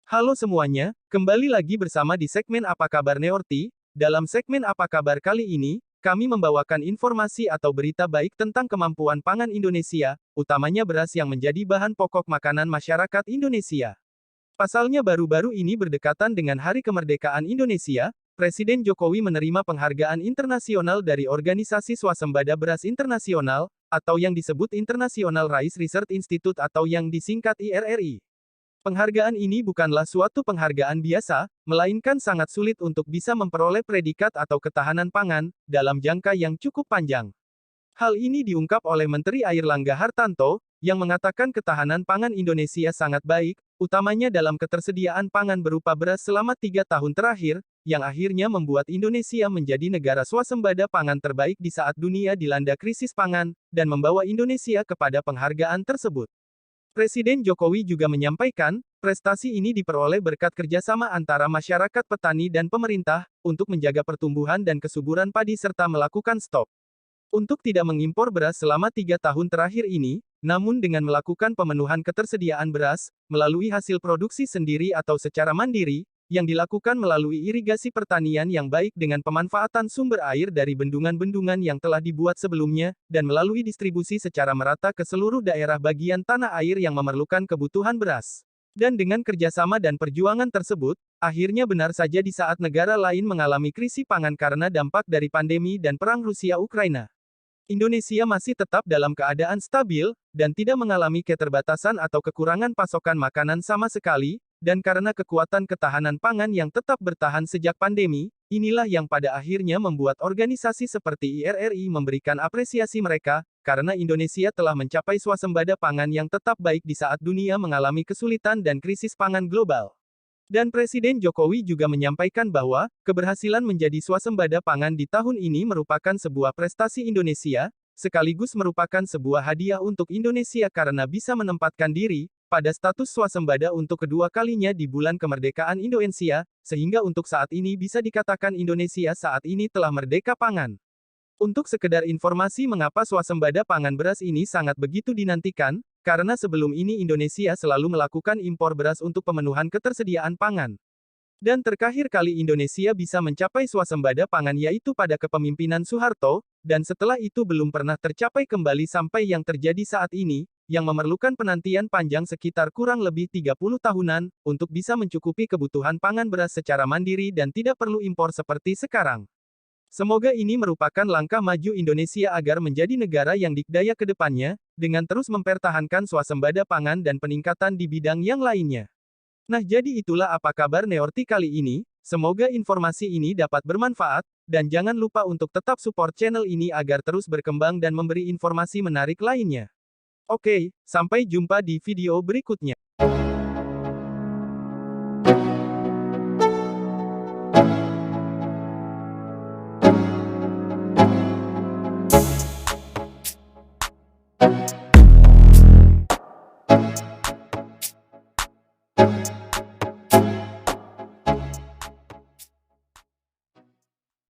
Halo semuanya, kembali lagi bersama di segmen Apa Kabar Neorti. Dalam segmen Apa Kabar kali ini, kami membawakan informasi atau berita baik tentang kemampuan pangan Indonesia, utamanya beras yang menjadi bahan pokok makanan masyarakat Indonesia. Pasalnya baru-baru ini berdekatan dengan Hari Kemerdekaan Indonesia, Presiden Jokowi menerima penghargaan internasional dari Organisasi Swasembada Beras Internasional, atau yang disebut International Rice Research Institute atau yang disingkat IRRI. Penghargaan ini bukanlah suatu penghargaan biasa, melainkan sangat sulit untuk bisa memperoleh predikat atau ketahanan pangan, dalam jangka yang cukup panjang. Hal ini diungkap oleh Menteri Airlangga Hartarto, yang mengatakan ketahanan pangan Indonesia sangat baik, utamanya dalam ketersediaan pangan berupa beras selama 3 tahun terakhir, yang akhirnya membuat Indonesia menjadi negara swasembada pangan terbaik di saat dunia dilanda krisis pangan, dan membawa Indonesia kepada penghargaan tersebut. Presiden Jokowi juga menyampaikan, prestasi ini diperoleh berkat kerjasama antara masyarakat petani dan pemerintah, untuk menjaga pertumbuhan dan kesuburan padi serta melakukan stop untuk tidak mengimpor beras selama 3 tahun terakhir ini, namun dengan melakukan pemenuhan ketersediaan beras, melalui hasil produksi sendiri atau secara mandiri, yang dilakukan melalui irigasi pertanian yang baik dengan pemanfaatan sumber air dari bendungan-bendungan yang telah dibuat sebelumnya, dan melalui distribusi secara merata ke seluruh daerah bagian tanah air yang memerlukan kebutuhan beras. Dan dengan kerjasama dan perjuangan tersebut, akhirnya benar saja di saat negara lain mengalami krisis pangan karena dampak dari pandemi dan perang Rusia-Ukraina, Indonesia masih tetap dalam keadaan stabil, dan tidak mengalami keterbatasan atau kekurangan pasokan makanan sama sekali, dan karena kekuatan ketahanan pangan yang tetap bertahan sejak pandemi, inilah yang pada akhirnya membuat organisasi seperti IRRI memberikan apresiasi mereka, karena Indonesia telah mencapai swasembada pangan yang tetap baik di saat dunia mengalami kesulitan dan krisis pangan global. Dan Presiden Jokowi juga menyampaikan bahwa, keberhasilan menjadi swasembada pangan di tahun ini merupakan sebuah prestasi Indonesia, sekaligus merupakan sebuah hadiah untuk Indonesia karena bisa menempatkan diri, pada status swasembada untuk kedua kalinya di bulan kemerdekaan Indonesia, sehingga untuk saat ini bisa dikatakan Indonesia saat ini telah merdeka pangan. Untuk sekedar informasi mengapa swasembada pangan beras ini sangat begitu dinantikan, karena sebelum ini Indonesia selalu melakukan impor beras untuk pemenuhan ketersediaan pangan. Dan terakhir kali Indonesia bisa mencapai swasembada pangan yaitu pada kepemimpinan Soeharto, dan setelah itu belum pernah tercapai kembali sampai yang terjadi saat ini, yang memerlukan penantian panjang sekitar kurang lebih 30 tahunan, untuk bisa mencukupi kebutuhan pangan beras secara mandiri dan tidak perlu impor seperti sekarang. Semoga ini merupakan langkah maju Indonesia agar menjadi negara yang dikdaya ke depannya, dengan terus mempertahankan swasembada pangan dan peningkatan di bidang yang lainnya. Nah jadi itulah apa kabar Neorti kali ini, semoga informasi ini dapat bermanfaat, dan jangan lupa untuk tetap support channel ini agar terus berkembang dan memberi informasi menarik lainnya. Oke, sampai jumpa di video berikutnya.